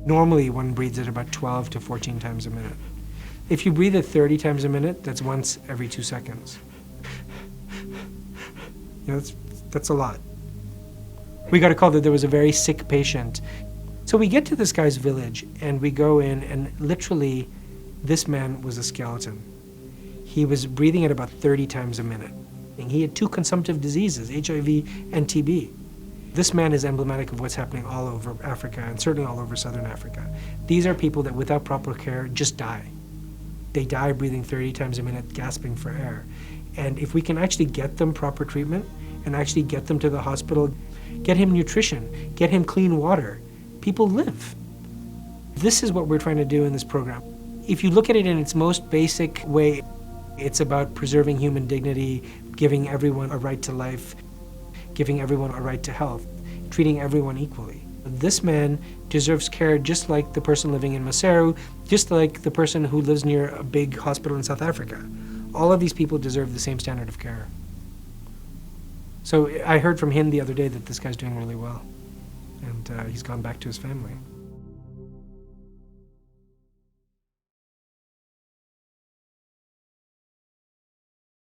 Normally, one breathes at about 12 to 14 times a minute. If you breathe at 30 times a minute, that's once every 2 seconds. That's a lot. We got a call that there was a very sick patient. So we get to this guy's village, and we go in, and literally, this man was a skeleton. He was breathing at about 30 times a minute. And he had 2 consumptive diseases, HIV and TB. This man is emblematic of what's happening all over Africa, and certainly all over Southern Africa. These are people that without proper care just die. They die breathing 30 times a minute, gasping for air. And if we can actually get them proper treatment and actually get them to the hospital, get him nutrition, get him clean water, people live. This is what we're trying to do in this program. If you look at it in its most basic way, it's about preserving human dignity, giving everyone a right to life, giving everyone a right to health, treating everyone equally. This man deserves care just like the person living in Maseru, just like the person who lives near a big hospital in South Africa. All of these people deserve the same standard of care. So I heard from him the other day that this guy's doing really well, and he's gone back to his family.